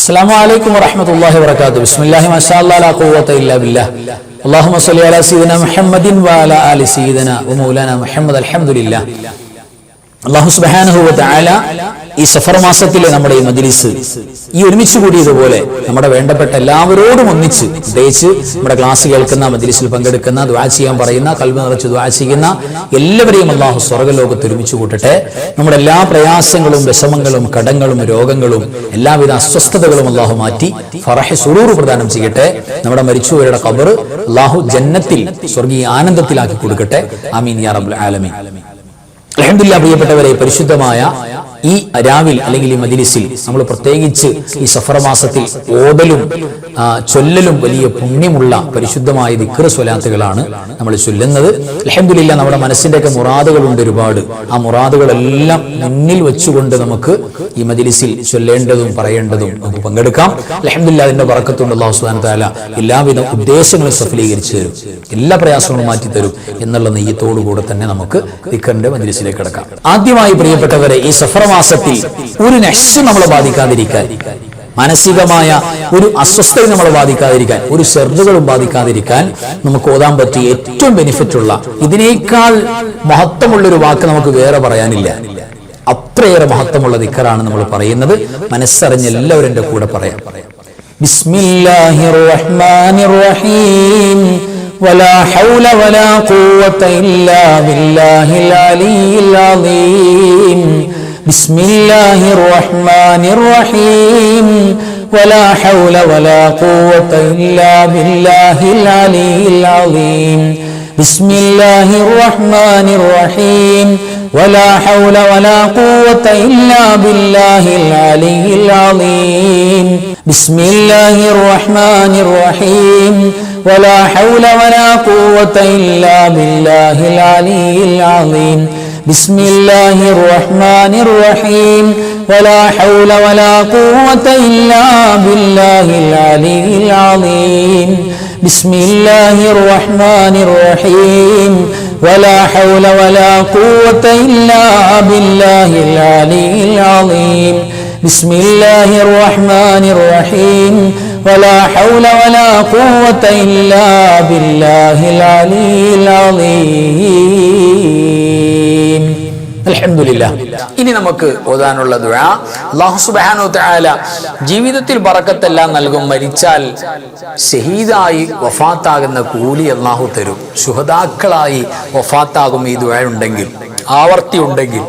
السلام عليكم ورحمة الله وبركاته. بسم الله ما شاء الله لا قوة إلا بالله. اللهم صل على سيدنا محمد وعلى آل سيدنا ومولانا محمد. الحمد لله. അല്ലാഹു സുബ്ഹാനഹു വ തആല ഈ സഫർ മാസത്തിലെ നമ്മുടെ ഈ മജ്ലിസ് ഈ ഒരുമിച്ച് കൂടിയതുപോലെ നമ്മുടെ വേണ്ടപ്പെട്ട എല്ലാവരോടും ഒന്നിച്ച്, പ്രത്യേകിച്ച് നമ്മുടെ ക്ലാസ് കേൾക്കുന്ന, മജ്ലിസിൽ പങ്കെടുക്കുന്ന, ദുആ ചെയ്യാൻ പറയുന്ന, ഖൽബ് നിറച്ച് ദുആ ചെയ്യുന്ന എല്ലാവരെയും അല്ലാഹു സ്വർഗ്ഗലോകത്ത് ഒരുമിച്ച് കൂട്ടട്ടെ. നമ്മുടെ എല്ലാ പ്രയാസങ്ങളും, വിഷമങ്ങളും, കടങ്ങളും, രോഗങ്ങളും, എല്ലാവിധ അസ്വസ്ഥതകളും അല്ലാഹു മാറ്റി ഫറഹ് സുറൂർ പ്രദാനം ചെയ്യട്ടെ. നമ്മുടെ മരിച്ചുപോയവരുടെ ഖബർ അല്ലാഹു ജന്നത്തിൽ സ്വർഗീയ ആനന്ദത്തിലാക്കി കൊടുക്കട്ടെ. ആമീൻ യാ റബ്ബൽ ആലമീൻ. അൽഹംദുലില്ലാഹ്. പ്രിയപ്പെട്ടവരെ, പരിശുദ്ധമായ ഈ രാവിൽ അല്ലെങ്കിൽ ഈ മജ്ലിസിൽ നമ്മൾ പ്രത്യേകിച്ച് ഈ സഫർ മാസത്തിൽ ഓതലും ചൊല്ലലും വലിയ പുണ്യമുള്ള പരിശുദ്ധമായ ദിക്ർ സ്വലാത്തുകളാണ് നമ്മൾ ചൊല്ലുന്നത്. അൽഹംദുലില്ലാഹ്. നമ്മുടെ മനസ്സിന്റെയൊക്കെ മുറാദുകളുണ്ട് ഒരുപാട്. ആ മുറാദുകളെല്ലാം മുന്നിൽ വെച്ചുകൊണ്ട് നമുക്ക് ഈ മജ്ലിസിൽ ചൊല്ലേണ്ടതും പറയേണ്ടതും നമുക്ക് പങ്കെടുക്കാം. അൽഹംദുലില്ലാഹ്. അതിന്റെ ബറക്കത്തുണ്ട്. അല്ലാഹു സുബ്ഹാനഹു വ തആല എല്ലാവിധ ഉദ്ദേശങ്ങളും സഫലീകരിച്ചു തരും, എല്ലാ പ്രയാസങ്ങളും മാറ്റി തരും എന്നുള്ള നെയ്യത്തോടു കൂടെ തന്നെ നമുക്ക് ദിക്റിന്റെ മജ്ലിസിലേക്ക് കടക്കാം. ആദ്യമായി പ്രിയപ്പെട്ടവരെ, ഈ സഫർ മാസത്തിൽ ഒരു നഹ്സ് നമ്മളെ ബാധിക്കാതിരിക്കാൻ, മാനസികമായ ഒരു അസ്വസ്ഥത നമ്മളെ ബാധിക്കാതിരിക്കാൻ, ഒരു ഷർറുകളും ബാധിക്കാതിരിക്കാൻ നമുക്ക് ഓതാൻ പറ്റിയ ഏറ്റവും ബെനിഫിറ്റ് ഉള്ള, ഇതിനേക്കാൾ മഹത്വമുള്ളൊരു വാക്ക് നമുക്ക് വേറെ പറയാനില്ല. അത്രയേറെ മഹത്വമുള്ള ദിക്റാണ് നമ്മൾ പറയുന്നത്. മനസ്സറിഞ്ഞ് എല്ലാവരും എൻ്റെ കൂടെ പറയാം. ബിസ്മില്ലാഹിർ റഹ്മാനിർ റഹീം. ولا حول ولا قوة إلا بالله العلي العظيم. بسم الله الرحمن الرحيم. ولا حول ولا قوة إلا بالله العلي العظيم. بسم الله الرحمن الرحيم. ولا حول ولا قوة إلا بالله العلي العظيم. بسم الله الرحمن الرحيم. ولا حول ولا قوة إلا بالله العلي العظيم. بسم الله الرحمن الرحيم. ولا حول ولا قوة إلا بالله العلي العظيم. بسم الله الرحمن الرحيم. ولا حول ولا قوة إلا بالله العلي العظيم. بسم الله الرحمن الرحيم. ولا حول ولا قوة إلا بالله العلي العظيم. അൽഹംദുലില്ലാഹ്. ഇനി നമുക്ക് ഓതാനുള്ള ദുആ, അല്ലാഹു സുബ്ഹാനഹു വ തആല ജീവിതത്തിൽ ബറക്കത്തെല്ലാം നൽകും. മരിച്ചാൽ ഷഹീദായി വഫാത്താകുന്ന കൂലി അല്ലാഹു തരും. ശുഹദാക്കളായി വഫാത്താകും ഈ ദുആ ഉണ്ടെങ്കിൽ, ആവർത്തി ഉണ്ടെങ്കിൽ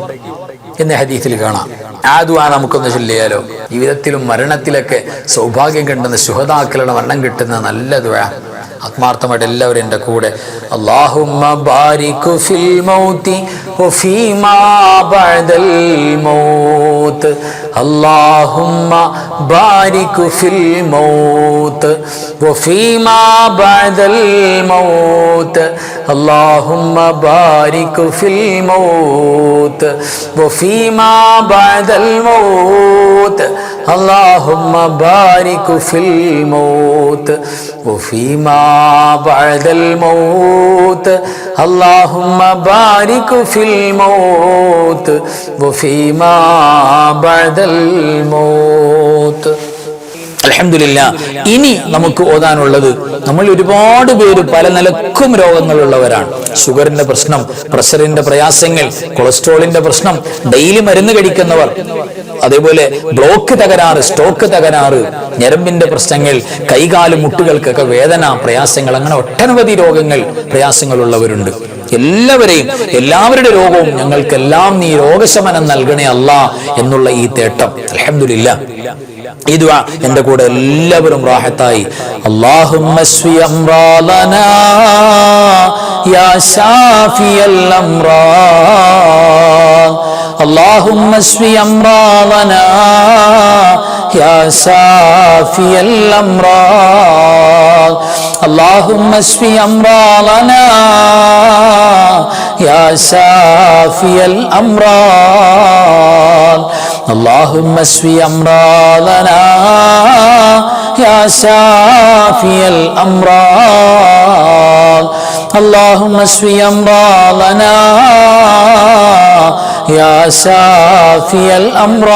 എന്ന ഹദീസിൽ കാണാം. ആ ദുആ നമുക്കൊന്ന് ചൊല്ലിയാലോ? ജീവിതത്തിലും മരണത്തിലൊക്കെ സൗഭാഗ്യം കിട്ടുന്ന ശുഹദാക്കളുടെ മരണം കിട്ടുന്ന നല്ല ദുആ. ആത്മാർത്ഥമായിട്ട് എല്ലാവരും എൻ്റെ കൂടെ. അല്ലാഹുമ്മ ബാരിക് ഫിൽ മൗതി വഫീമാ ബഅദൽ മൗത്ത്. അല്ലാഹുമ്മ ബാരിക് ഫിൽ മൗത്ത് വഫീമാ ബഅദൽ മൗത്ത്. അല്ലാഹുമ്മ ബാരിക് ഫിൽ മൗത്ത് വഫീമാ ബഅദൽ മൗത്ത്. അല്ലാഹുമ്മ ബാരിക് ഫിൽ മൗത്ത് വഫീമാ ബഅദൽ മൗത്ത്. അല്ലാഹുമ്മ ബാരിക് ഫിൽ മൗത്ത് വഫീമാ ബഅദൽ മൗത്ത്. അൽഹംദുലില്ലാഹ്. ഇനി നമുക്ക് ഓതാനുള്ളത്, നമ്മൾ ഒരുപാട് പേര് പല നിലക്കും രോഗങ്ങളുള്ളവരാണ്. ഷുഗറിന്റെ പ്രശ്നം, പ്രഷറിന്റെ പ്രയാസങ്ങൾ, കൊളസ്ട്രോളിന്റെ പ്രശ്നം, ഡെയിലി മരുന്ന് കഴിക്കുന്നവർ, അതേപോലെ ബ്ലോക്ക് തകരാറ്, സ്റ്റോക്ക് തകരാറ്, ഞരമ്പിന്റെ പ്രശ്നങ്ങൾ, കൈകാല് മുട്ടുകൾക്കൊക്കെ വേദന, പ്രയാസങ്ങൾ, അങ്ങനെ ഒട്ടനവധി രോഗങ്ങൾ, പ്രയാസങ്ങളുള്ളവരുണ്ട്. എല്ലാവരുടെ രോഗവും ഞങ്ങൾക്കെല്ലാം നീ രോഗശമനം നൽകണേ അല്ലാ എന്നുള്ള ഈ തേട്ടം. അൽഹംദുലില്ലാഹ്. ഈ ദുആ എൻ്റെ കൂടെ എല്ലാവരും റാഹത്തായി. അല്ലാഹുമ്മ ശ്ഫി അംറാദനാ യാ ശാഫിയൽ അംറാദ്. അല്ലാഹുമ്മ ശ്ഫി അംറാദനാ യാ ശാഫിയൽ അംറാദ്. അല്ലാഹുമ്മ ശ്ഫി അംറാദനാ യാ ശാഫിയൽ അംറാദ്. اللهم اشف امراضنا يا شافي الامراض. اللهم اشف امراضنا يا شافي الامراض.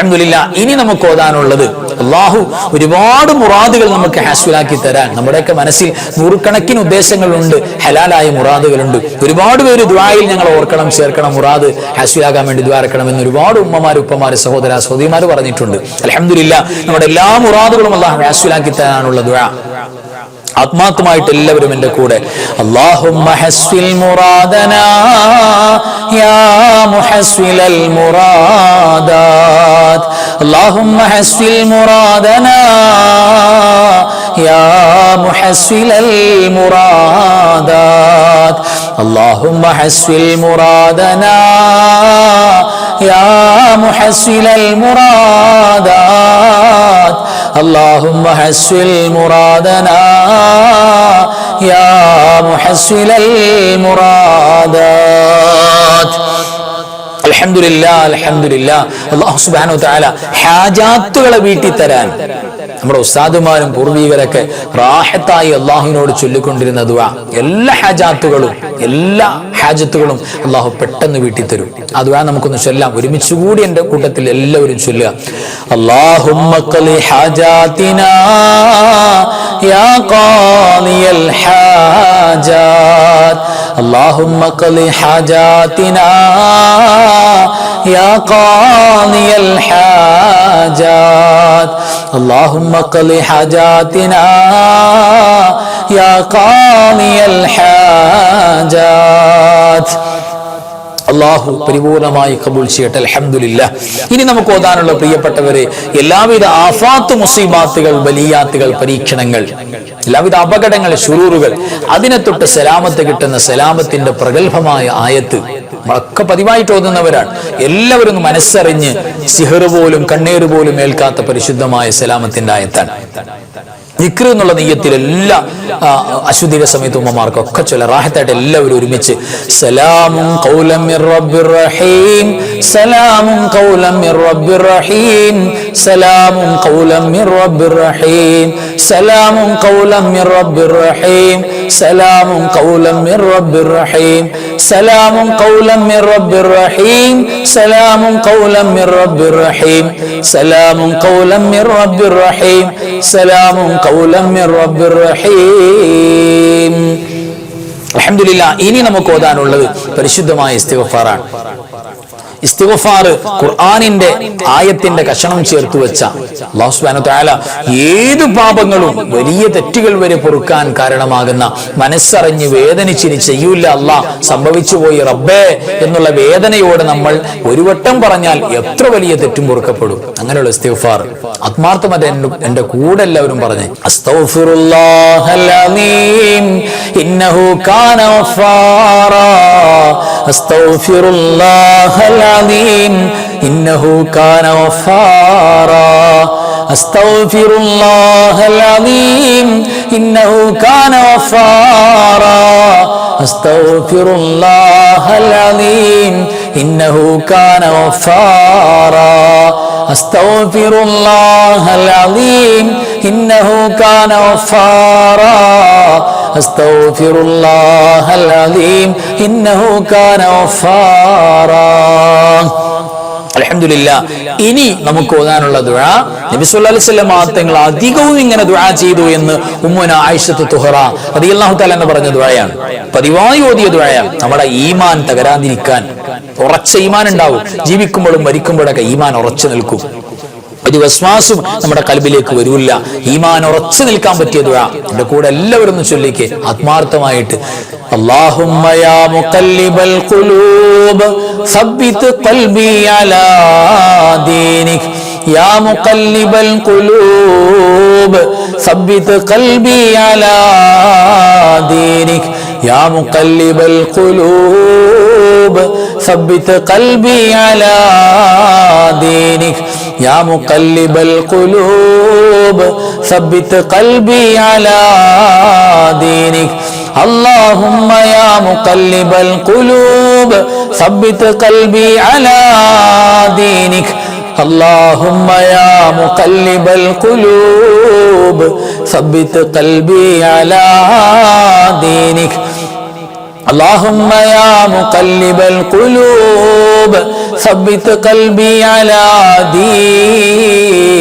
അൽഹംദുലില്ലാ. ഇനി നമുക്ക് ഓതാനുള്ളത്, അള്ളാഹു ഒരുപാട് മുറാദുകൾ നമുക്ക് ഹാസ്വലാക്കി തരാൻ. നമ്മുടെയൊക്കെ മനസ്സിൽ നൂറുകണക്കിന് ഉദ്ദേശങ്ങളുണ്ട്, ഹലാലായ മുറാദുകളുണ്ട്. ഒരുപാട് പേര് ദുആയിൽ ഞങ്ങൾ ഓർക്കണം, ചേർക്കണം, മുറാദ് ഹാസ്വലാകാൻ വേണ്ടി ദുആ ഇറക്കണമെന്ന് ഒരുപാട് ഉമ്മമാര്, ഉപ്പമാര്, സഹോദര സഹോദരിമാര് പറഞ്ഞിട്ടുണ്ട്. അൽഹംദുലില്ലാ, നമ്മുടെ എല്ലാ മുറാദുകളും അള്ളാഹു ഹാസ്വലാക്കി തരാനുള്ള ദുആ ആത്മാർത്ഥമായിട്ട് എല്ലാവരും എൻ്റെ കൂടെ അല്ലാഹുമ്മ ഹസ്വിൽ മുറാദനാ യാ മുഹസ്വിലൽ മുറാദാത്. അല്ലാഹുമ്മ ഹസ്വിൽ മുറാദനാ യാ മുഹസ്വിലൽ മുറാദാത്. അല്ലാഹുമ്മ ഹസ്വിൽ മുറാദനാ യാ മുഹസ്വിലൽ മുറാദാത്. اللهم حسن مرادنا يا محسن المرادات. അൽഹംദുലില്ലാ, അൽഹംദുലില്ലാ. അല്ലാഹു സുബ്ഹാനഹു വ തആല ഹാജാത്തുകളെ വീട്ടി തരാൻ നമ്മുടെ ഉസ്താദുമാരും പൂർവീകരൊക്കെ റാഹത്തായി അള്ളാഹുവിനോട് ചൊല്ലിക്കൊണ്ടിരുന്ന ദുആ, എല്ലാ ഹാജാത്തുകളും, എല്ലാ ഹാജത്തുകളും അള്ളാഹു പെട്ടെന്ന് വീട്ടി തരും. ആ ദുആ നമുക്കൊന്ന് ചൊല്ലാം. ഒരുമിച്ച് കൂടി എൻ്റെ കൂട്ടത്തിൽ എല്ലാവരും ചൊല്ലുക. അല്ലാഹുമ്മ ഖളി ഹാജാതിനാ യാ ഖാദിയൽ ഹാജാത്. അല്ലാഹുമ്മ ഖളി ഹാജാതിനാ യാ ഖാദിയൽ ഹാജാത്. اللهم قضِ حاجاتنا يا قاضي الحاجات. അള്ളാഹു പരിപൂർണമായി കബൂൽ ചെയ്യട്ടെ. അൽഹംദുലില്ലാ. ഇനി നമുക്ക് ഓതാനുള്ള പ്രിയപ്പെട്ടവരെ, എല്ലാവിധ ആഫാത്ത്, മുസീബാത്തുകൾ, ബലിയാത്തുകൾ, പരീക്ഷണങ്ങൾ, എല്ലാവിധ അപകടങ്ങൾ, ശുറൂറുകൾ, അതിനെ തൊട്ട് സലാമത്ത് കിട്ടുന്ന സലാമത്തിന്റെ പ്രഗത്ഭമായ ആയത്ത് നമ്മളൊക്കെ പതിവായിട്ട് ഓതുന്നവരാണ്. എല്ലാവരും മനസ്സറിഞ്ഞ് സിഹർ പോലും കണ്ണീർ പോലും ഏൽക്കാത്ത പരിശുദ്ധമായ സലാമത്തിന്റെ ആയത്താണ്. ദിക്ർ എന്നുള്ള നെയ്യത്തിൽ എല്ലാ അശുദ്ധിയുടെ സമയത്ത് ഉമ്മമാർക്കൊക്കെ ചൊല്ല റാഹത്തായിട്ട് എല്ലാവരും ഒരുമിച്ച് സലാമുൻ ഖൗലൻ മിർ റബ്ബിർ റഹീം, സലാമുൻ ഖൗലൻ മിർ റബ്ബിർ റഹീം, സലാമുൻ ഖൗലൻ മിർ റബ്ബിർ റഹീം, സലാമുൻ ഖൗലൻ മിർ റബ്ബിർ റഹീം, സലാമുൻ ഖൗലൻ മിർ റബ്ബിർ റഹീം, സലാമുൻ ഖൗലൻ മിർ റബ്ബിർ റഹീം, സലാമുൻ ഖൗലൻ മിർ റബ്ബിർ റഹീം, സലാമുൻ ഖൗലൻ മിർ റബ്ബിർ റഹീം, സലാമുൻ ഖൗലൻ മിർ റബ്ബിർ റഹീം. അൽഹംദുലില്ലാ. ഇനി നമുക്ക് ഓതാനുള്ളത് പരിശുദ്ധമായ ഇസ്തിഗ്ഫാറാണ്. ഇസ്തിഗ്ഫാർ ഖുർആനിന്റെ ആയത്തിന്റെ കഷണം ചേർത്ത് വെച്ച അല്ലാഹു സുബ്ഹാനഹു വ തആല ഏത് പാപങ്ങളും വലിയ തെറ്റുകൾ വരെ പൊറുക്കാൻ കാരണമാകുന്ന, മനസ്സറിഞ്ഞ് വേദനിച്ചിനി ചെയ്യൂല അല്ലാഹ് സംഭവിച്ചു പോയി റബ്ബേ എന്നുള്ള വേദനയോട് നമ്മൾ ഒരു വട്ടം പറഞ്ഞാൽ എത്ര വലിയ തെറ്റും പൊറുക്കപ്പെടും. അങ്ങനെയുള്ള ഇസ്തിഗ്ഫാർ ആത്മാർത്ഥമായിട്ട് എൻ്റെ കൂടെ എല്ലാവരും പറഞ്ഞേ. അസ്തഗ്ഫിറുല്ലാഹൽ അലീം ഇന്നഹു കാന ഗഫാറാ, അസ്തഗ്ഫിറുല്ലാഹൽ العظيم إنه كان غفارا، أستغفر الله العظيم إنه كان غفارا، أستغفر الله العظيم إنه كان غفارا، أستغفر الله العظيم إنه كان غفارا، أستغفر الله العظيم إنه كان غفارا. അൽഹംദുലില്ലാ. ഇനി നമുക്ക് ഓതാനുള്ള ദുആ നബി സല്ലല്ലാഹു അലൈഹി വസല്ലം തങ്ങൾ അധികവും ഇങ്ങനെ ദുആ ചെയ്തു എന്ന് ഉമ്മുന ആയിഷത്തു തുഹറ റളിയല്ലാഹു തആല എന്ന് പറഞ്ഞ ദുആയാണ്. പതിവായി ഓതിയ ദുആയാണ്. നമ്മുടെ ഈമാൻ തകരാതിരിക്കാൻ, ഉറച്ച ഈമാൻ ഉണ്ടാവും. ജീവിക്കുമ്പോഴും മരിക്കുമ്പോഴൊക്കെ ഈമാൻ ഉറച്ചു നിൽക്കും. ഒരു വസ്വാസും നമ്മുടെ കൽബിലേക്ക് വരൂല്ല. ഈമാൻ ഉറച്ചു നിൽക്കാൻ പറ്റിയ ദുആ എൻ്റെ കൂടെ എല്ലാവരും ഒന്ന് ചൊല്ലിക്കേ ആത്മാർത്ഥമായിട്ട്. اللهم يا مقلب القلوب ثبت قلبي على دينك، يا مقلب القلوب ثبت قلبي على دينك، يا مقلب القلوب ثبت قلبي على دينك، يا مقلب القلوب ثبت قلبي على دينك. اللهم يا مقلب القلوب ثبت قلبي على دينك، اللهم يا مقلب القلوب ثبت قلبي على دينك. اللهم يا مقلب القلوب ثبت قلبي على دينك.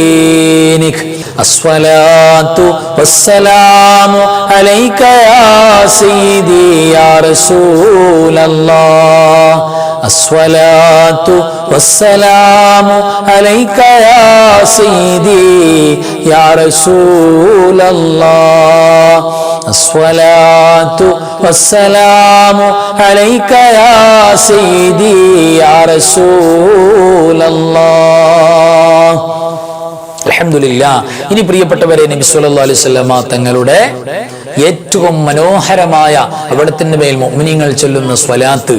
الصلاة والسلام عليك يا سيدي يا رسول الله. الصلاة والسلام عليك يا سيدي يا رسول الله. الصلاة والسلام عليك يا سيدي يا رسول الله. അൽഹംദുലില്ലാ. ഇനി പ്രിയപ്പെട്ടവരെ, നബി സല്ലല്ലാഹു അലൈഹി വസല്ലമ തങ്ങളുടെ ഏറ്റവും മനോഹരമായ അവിടത്തിന്റെ മേൽ മുഅ്മിനീങ്ങൾ ചൊല്ലുന്ന സ്വലാത്ത്,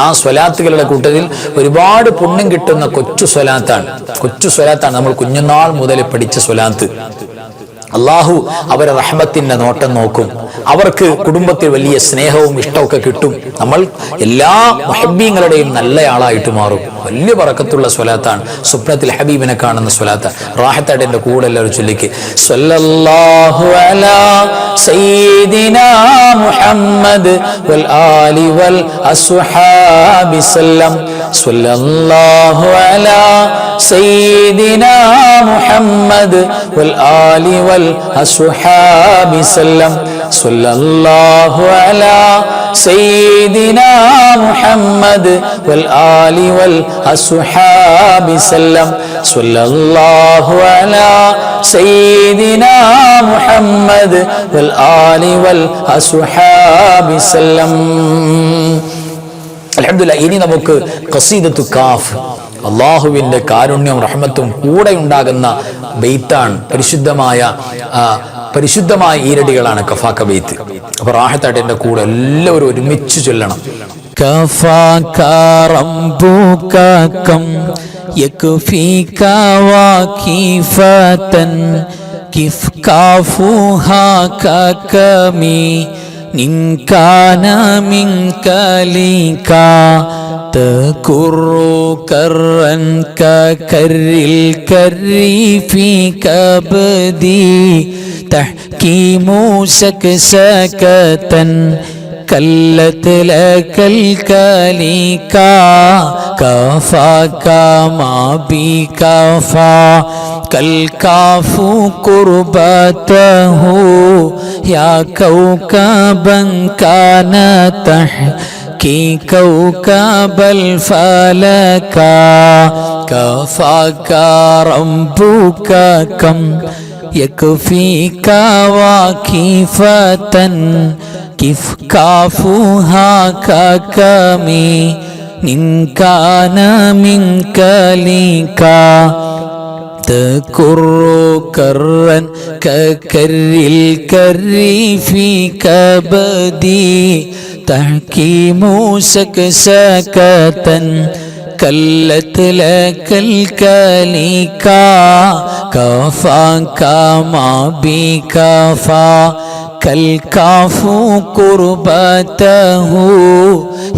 ആ സ്വലാത്തുകളുടെ കൂട്ടത്തിൽ ഒരുപാട് പുണ്യം കിട്ടുന്ന കൊച്ചു സ്വലാത്താണ് നമ്മൾ കുഞ്ഞുനാൾ മുതൽ പഠിച്ച സ്വലാത്ത്. അള്ളാഹു അവരെ റഹ്മത്തിന്റെ നോട്ടം നോക്കും. അവർക്ക് കുടുംബത്തിൽ വലിയ സ്നേഹവും ഇഷ്ടമൊക്കെ കിട്ടും. നമ്മൾ എല്ലാ മുഹബ്ബീങ്ങളുടെയും നല്ലയാളായിട്ട് മാറും. വലിയ ബറക്കത്തുള്ള സ്വലാത്താണ്. സ്വപ്നത്തിൽ ഹബീബിനെ കാണുന്ന സ്വലാത്ത്. റാഹത്തായിട്ട് എന്റെ കൂടെ എല്ലാവരും ചൊല്ലിക്ക്. സ്വല്ലല്ലാഹു അലാ സയ്യിദിനാ മുഹമ്മദ് വൽ ആലി വൽ അസ്ഹാബി സല്ലം. സ്വല്ലല്ലാഹു അലാ സയ്യിദിനാ മുഹമ്മദ് വൽ ആലി വൽ അസ്ഹാബി സല്ലം. സ്വല്ലല്ലാഹു അലാ സയ്യിദിനാ മുഹമ്മദ് വൽ ആലി വൽ അസ്ഹാബി സല്ലം. സ്വല്ലല്ലാഹു അലാ സയ്യിദിനാ മുഹമ്മദ് വൽ ആലി വൽ അസ്ഹാബി സല്ലം. അൽഹംദുലില്ലാഹ്. ഇനി നമുക്ക് ഖസീദത്തു കാഫ്, അള്ളാഹുവിന്റെ കാരുണ്യവും റഹ്മത്തും കൂടെ ഉണ്ടാകുന്ന ബെയ്ത്താണ്. പരിശുദ്ധമായ ഈരടികളാണ് കഫാക്ക ബെയ്ത്ത്. അപ്പൊ റാഹത്തായിട്ട് എന്റെ കൂടെ എല്ലാവരും ഒരുമിച്ച് ചൊല്ലണം. كفاك ربك كم يكفيك وكيفة كيف كافوها ككمي إن كان منك لك تكر كرا ككر الكر في كبدي تحكيم سكسكة كلت لك الكليكا كفاك ما بكفا كالكاف قربته يا كوكبا كان تحكي كوكب الفلكا كفاك ربك كم يكفيك وكيفة كيف كافوها ككمي إن كان منك لك تكر كرا ككر الكر في كبدي تحكيم سكسكة كلت لك الكليكا كفاك ما بكفا كالكاف قربته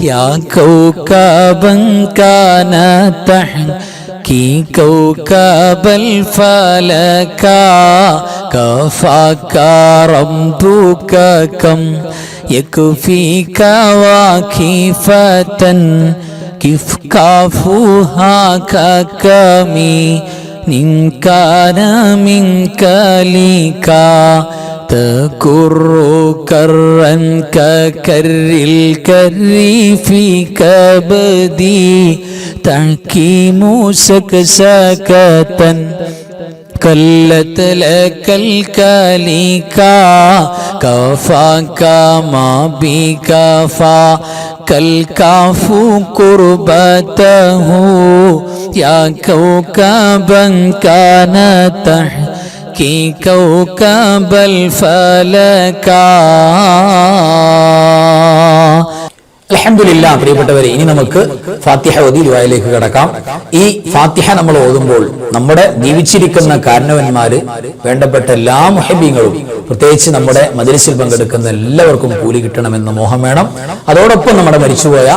يا كوكبا كان تحكي كوكب الفلكا كفاك ربك كم يكفيك وكيفة كيف كافوها ككمي إن كان منك لك تكر كرا ككر الكر في كبدي تحكيم سكسكة كلت لك الكليكا كفاك ما بكفا كالكاف قربته يا كوكبا كان تحكي كوكب الفلكا. അൽഹംദുലില്ലാ. പ്രിയപ്പെട്ടവരെ, ഇനി നമുക്ക് ഫാത്തിഹ ഓതി ദുആയിലേക്ക് കടക്കാം. ഈ ഫാത്തിഹ നമ്മൾ ഓതുമ്പോൾ നമ്മുടെ ജീവിച്ചിരിക്കുന്ന കാരണവന്മാര്, വേണ്ടപ്പെട്ട എല്ലാ മുഹബ്ബീങ്ങളും, പ്രത്യേകിച്ച് നമ്മുടെ മജ്‌ലിസിൽ പങ്കെടുക്കുന്ന എല്ലാവർക്കും കൂലി കിട്ടണമെന്ന മോഹം വേണം. അതോടൊപ്പം നമ്മുടെ മരിച്ചുപോയ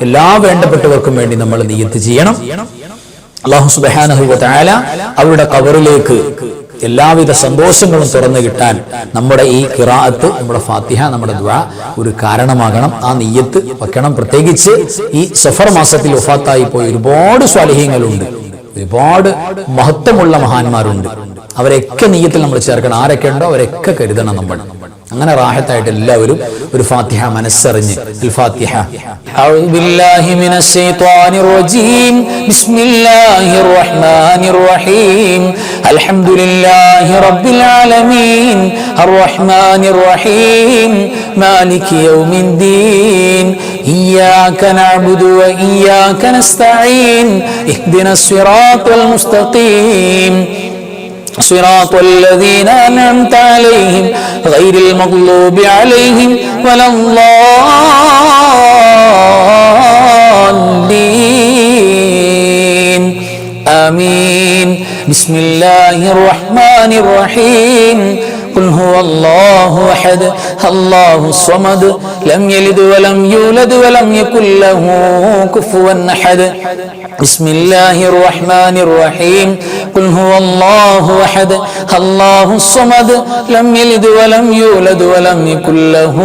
എല്ലാ വേണ്ടപ്പെട്ടവർക്കും വേണ്ടി നമ്മൾ നിയ്യത്ത് ചെയ്യണം. അല്ലാഹു സുബ്ഹാനഹു വ തആല അവരുടെ ഖബറിലേക്ക് എല്ലാവിധ സന്തോഷങ്ങളും തുറന്നു കിട്ടാൻ നമ്മുടെ ഈ ഖിറാഅത്ത്, നമ്മുടെ ഫാത്തിഹ, നമ്മുടെ ദുആ ഒരു കാരണമാകണം. ആ നിയ്യത്ത് വെക്കണം. പ്രത്യേകിച്ച് ഈ സഫർ മാസത്തിൽ വഫാത്തായി പോയ ഒരുപാട് സ്വാലിഹീങ്ങളുണ്ട്, ഒരുപാട് മഹത്വമുള്ള മഹാന്മാരുണ്ട്. അവരെയൊക്കെ നിയ്യത്തിൽ നമ്മൾ ചേർക്കണം. ആരൊക്കെ ഉണ്ടോ അവരൊക്കെ കരുതണം നമ്മൾ. അങ്ങനെ റാഹത്തായിട്ട് എല്ലാവരും ഒരു ഫാത്തിഹ മനസ്സറിഞ്ഞ് ഫാത്തിഹ. അഊദു ബില്ലാഹി മിനശ് ശൈത്വാനിർ റജീം. ബിസ്മില്ലാഹിർ റഹ്മാനിർ റഹീം. അൽഹംദുലില്ലാഹി റബ്ബിൽ ആലമീൻ. അർറഹ്മാനിർ റഹീം. മാലികി യൗമിദ്ദീൻ. ഇയ്യാക നഅ്ബുദു വ ഇയ്യാക നസ്തഈൻ. ഇഹ്ദിനസ് സിറാത്തൽ മുസ്തഖീം. صراط الذين أنعمت عليهم غير المغضوب عليهم ولا الضالين آمين. بسم الله الرحمن الرحيم. قل هو الله أحد الله الصمد لم يلد ولم يولد ولم يكن له كفوا أحد. بسم الله الرحمن الرحيم. قل هو الله أحد الله الصمد لم يلد ولم يولد ولم يكن له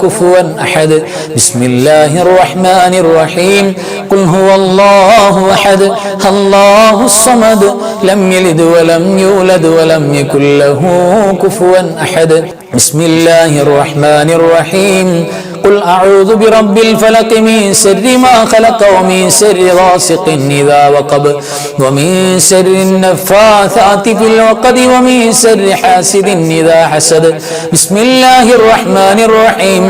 كفوا أحد. بسم الله الرحمن الرحيم. قل هو الله أحد الله الصمد لم يلد ولم يولد ولم يكن له كفوا أحد. بسم الله الرحمن الرحيم. قل أعوذ برب الفلق من شر ما خلق ومن شر غاسق إذا وقب ومن شر النفاثات في العقد ومن شر حاسد إذا حسد. بسم الله الرحمن الرحيم.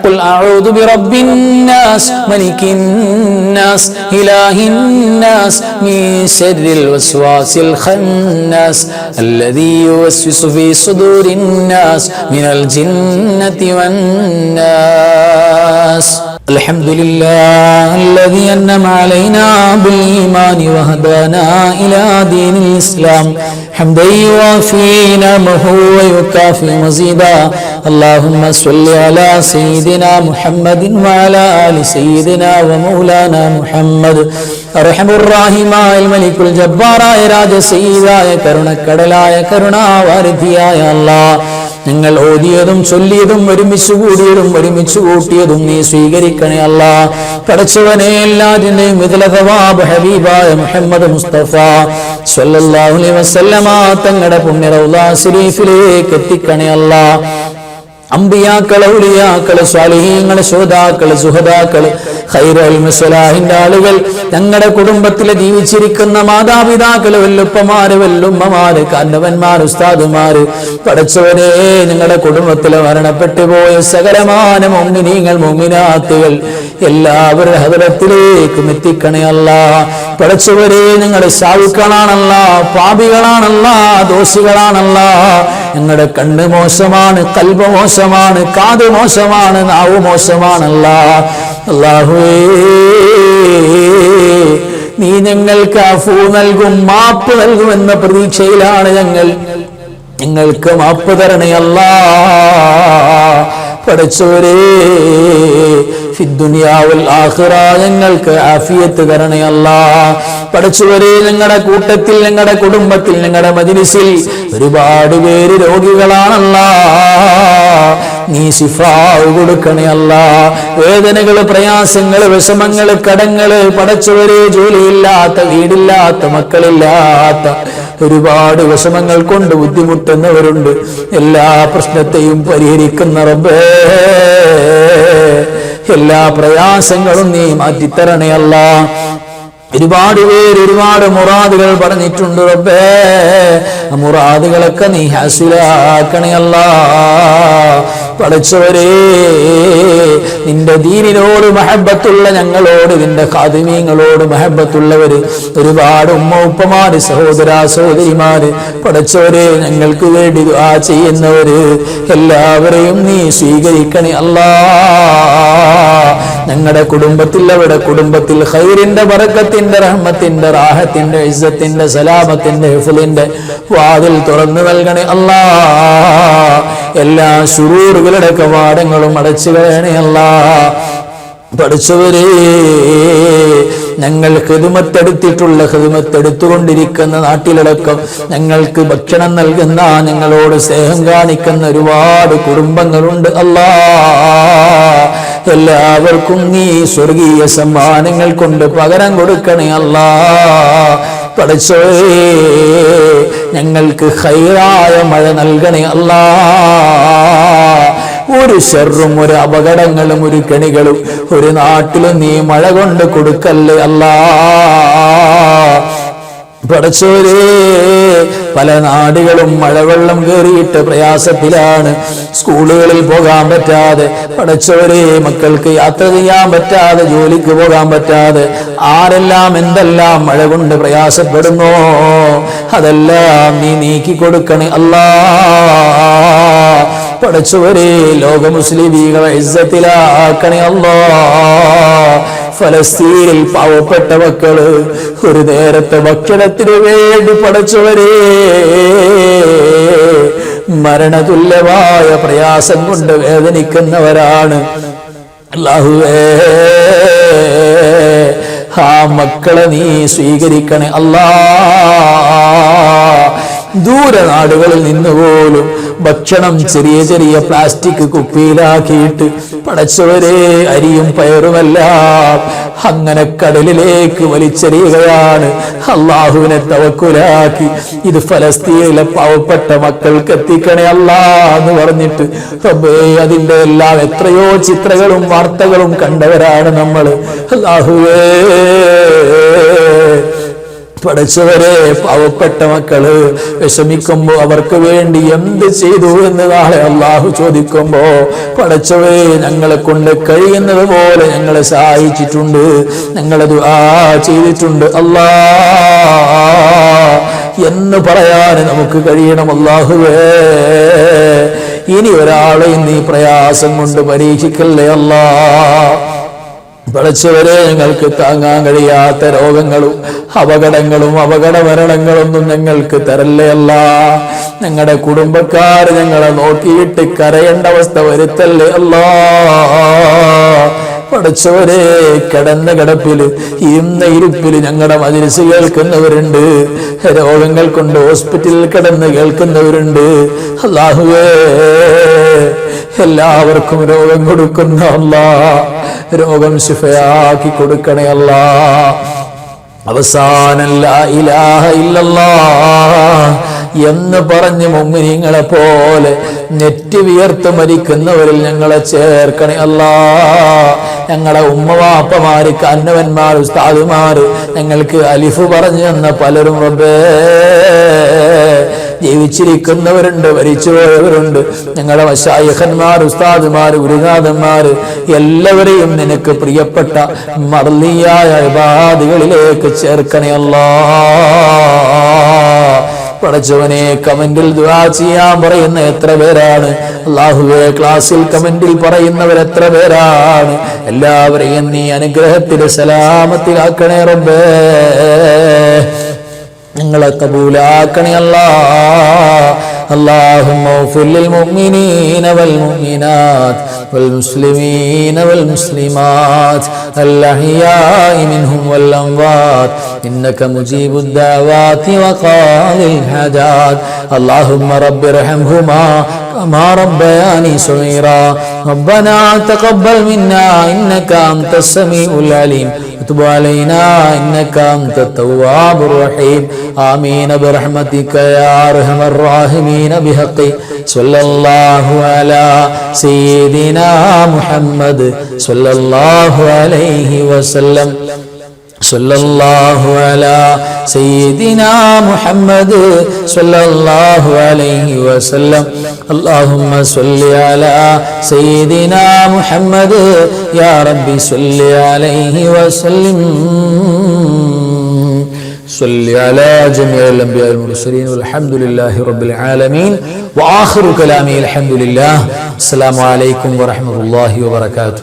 قل أعوذ برب الناس ملك الناس إله الناس من شر الوسواس الخناس الذي يوسوس في صدور الناس من الجنة والناس. الحمد لله الذي أنعم علينا بالإيمان وهدانا إلى دين الإسلام حمدا يوافي نعمه ويكافئ مزيدا. اللهم صل على سيدنا محمد وعلى آل سيدنا ومولانا محمد. അർഹമുർറഹീമായ മലിക്കുൽ ജബ്ബാറായ രാജസയ്യിദായ കരുണക്കടലായ കരുണാവാരിധിയായ അല്ലാഹ്, ഞങ്ങൾ ഓതിയതും ചൊല്ലിയതും ഒരുമിച്ച് കൂടിയതും ഒരുമിച്ച് കൂട്ടിയതും നീ സ്വീകരിക്കണേ അല്ലാഹ്. പടച്ചവനെ എല്ലാറ്റിന്റെയും മിഥിലതവാബ് ഹബീബായ മുഹമ്മദ് മുസ്തഫ സ്വല്ലല്ലാഹു അലൈഹി വസല്ലമ തങ്ങളുടെ പുണ്യ റൗള ശരീഫിലേക്ക് എത്തിക്കണേ അല്ലാഹ്. അമ്പിയാക്കള്, ഔലിയാക്കള്, സ്വാലിഹീങ്ങള്, ശുഹദാക്കള്, സുഹദാക്കള്, ഖൈറുൽ മുസ്ലിഹിന്റെ ആളുകൾ, ഞങ്ങളുടെ കുടുംബത്തിലെ ജീവിച്ചിരിക്കുന്ന മാതാപിതാക്കള്, വല്ലുപ്പമാര്, വല്ലുമ്മമാര്, കാരണവന്മാര്, ഉസ്താദുമാര്, പടച്ചവരെ ഞങ്ങളുടെ കുടുംബത്തിലെ മരണപ്പെട്ടു പോയ സകലമാന മുഅ്മിനീങ്ങൾ, മുഅ്മിനാത്തുകൾ എല്ലാവരുടെ ഹദറത്തിലേക്കും എത്തിക്കണേ അല്ലാഹ്. പടച്ചവരെ ഞങ്ങളുടെ സാവുക്കളാണല്ലാഹ്, പാപികളാണല്ലാഹ്, ദോഷികളാണല്ലാഹ്. ഞങ്ങളുടെ കണ്ണ് മോശമാണ്, കൽബ് മോശമാണ്, കാത് മോശമാണ്, നാവ് മോശമാണല്ലാഹ്. അല്ലാഹുവേ, നീ ഞങ്ങൾക്ക് അഫൂ നൽകും, മാപ്പ് നൽകുമെന്ന പ്രതീക്ഷയിലാണ് ഞങ്ങൾക്ക് മാപ്പ് തരണേ അല്ലാഹ്. പടച്ചവരേ, ഫിദ്ദുനിയാ വൽ ആഖിറ ഞങ്ങൾക്ക് ആഫിയത്ത് തരണേ അല്ലാഹ്. പടച്ചവരേ, ഞങ്ങളുടെ കൂട്ടത്തിൽ, ഞങ്ങളുടെ കുടുംബത്തിൽ, ഞങ്ങളുടെ മജ്‌ലിസിൽ ഒരുപാട് പേര് രോഗികളാണല്ലാഹ്. നീ ശിഫാവ് കൊടുക്കണേ അല്ലാഹ്. വേദനകള്, പ്രയാസങ്ങള്, വിഷമങ്ങള്, കടങ്ങള്, പടച്ചവരെ ജോലിയില്ലാത്ത, വീടില്ലാത്ത, മക്കളില്ലാത്ത ഒരുപാട് വിഷമങ്ങൾ കൊണ്ട് ബുദ്ധിമുട്ടുന്നവരുണ്ട്. എല്ലാ പ്രശ്നത്തെയും പരിഹരിക്കുന്ന റബ്ബേ, എല്ലാ പ്രയാസങ്ങളും നീ മാറ്റിത്തരണേ അല്ലാഹ്. ഒരുപാട് പേര് ഒരുപാട് മുറാദുകൾ പറഞ്ഞിട്ടുണ്ട് റബ്ബേ. മുറാദുകളൊക്കെ നീ ഹാസിലാക്കണേ അല്ലാഹ്. പടച്ചവരേ, നിന്റെ ദീനിനോട് മഹബത്തുള്ള ഞങ്ങളോട്, നിന്റെ ഖാദിമീങ്ങളോട് മഹബത്തുള്ളവര് ഒരുപാട് ഉമ്മ ഉപ്പമാര്, സഹോദര സഹോദരിമാര്, പടച്ചവരെ ഞങ്ങൾക്ക് വേണ്ടി ദുആ ചെയ്യുന്നവര് എല്ലാവരെയും നീ സ്വീകരിക്കണേ അല്ലാഹ്. ഞങ്ങളുടെ കുടുംബത്തിൽ, അവരുടെ കുടുംബത്തിൽ ഖൈറിന്റെ, ബറക്കത്തിന്റെ, റഹ്മത്തിന്റെ, റാഹത്തിന്റെ, ഇസ്സത്തിന്റെ, സലാമത്തിന്റെ, ഹിഫ്ളിന്റെ വാതിൽ തുറന്നു നൽകണേ അല്ലാഹ്. എല്ലാ ശുറൂറുകളുടെ കവാടങ്ങളും അടച്ചു കളയണേ അല്ലാഹ്. പഠിച്ചവരെ, ഞങ്ങൾ ഖിദ്മത്തെടുത്തുകൊണ്ടിരിക്കുന്ന നാട്ടിലടക്കം ഞങ്ങൾക്ക് ഭക്ഷണം നൽകുന്ന, ഞങ്ങളോട് സ്നേഹം കാണിക്കുന്ന ഒരുപാട് കുടുംബങ്ങളുണ്ട്. അല്ലാ, എല്ലാവർക്കും നീ സ്വർഗീയ സമ്മാനങ്ങൾ കൊണ്ട് പകരം കൊടുക്കണേ. അല്ലാ, പഠിച്ചവരെ, ഞങ്ങൾക്ക് ഖൈറായ മഴ നൽകണേ. അല്ലാ, ഒരു ശർറും ഒരു അപകടങ്ങളും ഒരു കെണികളും ഒരു നാട്ടിലും നീ മഴ കൊണ്ട് കൊടുക്കല്ലേ. അല്ലാ, പഠിച്ചവരെ, പല നാടുകളും മഴവെള്ളം കയറിയിട്ട് പ്രയാസത്തിലാണ്. സ്കൂളുകളിൽ പോകാൻ പറ്റാതെ, പഠിച്ചവരെ, മക്കൾക്ക് യാത്ര ചെയ്യാൻ പറ്റാതെ, ജോലിക്ക് പോകാൻ പറ്റാതെ, ആരെല്ലാം എന്തെല്ലാം മഴ കൊണ്ട് പ്രയാസപ്പെടുന്നോ അതെല്ലാം നീ നീക്കി കൊടുക്കണേ. അല്ലാ, പഠിച്ചവരെ, ലോക മുസ്ലിമീങ്ങളെ ഇസ്സത്തിലാക്കണേ. അല്ലാ, ഫലസ്തീനിൽ പാവപ്പെട്ട മക്കള് ഒരു നേരത്തെ ഭക്ഷണത്തിന് വേണ്ടി പഠിച്ചവരെ മരണതുല്യമായ പ്രയാസം കൊണ്ട് വേദനിക്കുന്നവരാണ്. അല്ലാഹുവേ, ആ മക്കളെ നീ സ്വീകരിക്കണേ. അല്ലാ, ദൂരനാടുകളിൽ നിന്നുപോലും ഭക്ഷണം ചെറിയ ചെറിയ പ്ലാസ്റ്റിക് കുപ്പിയിലാക്കിയിട്ട് പടച്ചവരെ അരിയും പയറുമെല്ലാം അങ്ങനെ കടലിലേക്ക് വലിച്ചെറിയുകയാണ്. അള്ളാഹുവിനെ തവക്കുലാക്കി ഇത് ഫലസ്തീനിലെ പാവപ്പെട്ട മക്കൾക്ക് എത്തിക്കണേ അല്ലാ എന്ന് പറഞ്ഞിട്ട് റബ്ബേ, അതിന്റെ എല്ലാം എത്രയോ ചിത്രങ്ങളും വാർത്തകളും കണ്ടവരാണ് നമ്മൾ. അല്ലാഹുവേ, പഠിച്ചവരെ, പാവപ്പെട്ട മക്കള് വിഷമിക്കുമ്പോ അവർക്ക് വേണ്ടി എന്ത് ചെയ്തു എന്ന് നാളെ അള്ളാഹു ചോദിക്കുമ്പോ പഠിച്ചവേ, ഞങ്ങളെ കൊണ്ട് കഴിയുന്നത് പോലെ ഞങ്ങളെ സഹായിച്ചിട്ടുണ്ട്, ഞങ്ങളെ ദുആ ചെയ്തിട്ടുണ്ട് അല്ലാ എന്ന് പറയാൻ നമുക്ക് കഴിയണം. അല്ലാഹുവേ, ഇനി ഒരാളെയും നീ പ്രയാസം കൊണ്ട് പരീക്ഷിക്കല്ലേ അല്ലാ. പഠിച്ചവരെ, ഞങ്ങൾക്ക് താങ്ങാൻ കഴിയാത്ത രോഗങ്ങളും അപകടങ്ങളും അപകടമരണങ്ങളൊന്നും ഞങ്ങൾക്ക് തരല്ലേ അല്ല. ഞങ്ങളുടെ കുടുംബക്കാർ ഞങ്ങളെ നോക്കിയിട്ട് കരയേണ്ട അവസ്ഥ വരുത്തല്ലേ അല്ലാ. പഠിച്ചവരെ, കിടന്ന കിടപ്പില് ഇന്ന ഇരുപ്പില് ഞങ്ങളുടെ മജ്‌ലിസ് കേൾക്കുന്നവരുണ്ട്, രോഗങ്ങൾ കൊണ്ട് ഹോസ്പിറ്റലിൽ കിടന്ന് കേൾക്കുന്നവരുണ്ട്. അല്ലാഹുവേ, എല്ലാവർക്കും രോഗം കൊടുക്കുന്ന അല്ലാ, രോഗം ശിഫയാക്കി കൊടുക്കണേ അല്ലാ. അവസാനം ലാ ഇലാഹ ഇല്ലല്ലാഹ് എന്ന് പറഞ്ഞ് മുഅ്മിനീങ്ങളെ പോലെ നെറ്റി വിയർത്ത് മരിക്കുന്നവരിൽ ഞങ്ങളെ ചേർക്കണേ അല്ലാ. ഞങ്ങളെ ഉമ്മവാപ്പമാര്, കന്നവന്മാർ, ഉസ്താദുമാര്, ഞങ്ങൾക്ക് അലിഫ് പറഞ്ഞു തന്ന പലരും റബ്ബേ ജീവിച്ചിരിക്കുന്നവരുണ്ട്, മരിച്ചുപോയവരുണ്ട്. ഞങ്ങളുടെ മശായിഖന്മാർ, ഉസ്താദുമാർ, ഗുരുനാഥന്മാര് എല്ലാവരെയും നിനക്ക് പ്രിയപ്പെട്ട മർളിയായ ഇബാദികളിലേക്ക് ചേർക്കണേ അല്ലാ. പടച്ചവനെ, കമന്റിൽ ദുആ ചെയ്യാൻ പറയുന്ന എത്ര പേരാണ് അല്ലാഹുവേ, ക്ലാസ്സിൽ കമന്റിൽ പറയുന്നവർ എത്ര പേരാണ്. എല്ലാവരെയും നീ അനുഗ്രഹത്തിൽ സലാമത്തിലാക്കണേ റബ്ബേ. ഞങ്ങളെ കബൂലാക്കണേ അല്ലാ. اللهم اغفر للمؤمنين والمؤمنات والمسلمين والمسلمات الأحياء منهم والأموات إنك مجيب الدعوات وقاضي الحاجات. اللهم رب ارحمهما كما ربياني صغيرا. ربنا تقبل منا إنك أنت السميع العليم وتب علينا إنك أنت التواب الرحيم. آمين برحمتك يا أرحم الراحمين بحق صلى الله على سيدنا محمد صلى الله عليه وسلم. صلى الله على سيدنا محمد صلى الله عليه وسلم. اللهم صل على سيدنا محمد يا ربي صل عليه وسلم. صل على جميع الأنبياء والمرسلين والحمد لله رب العالمين. وآخر كلامي الحمد لله. السلام عليكم ورحمة الله وبركاته.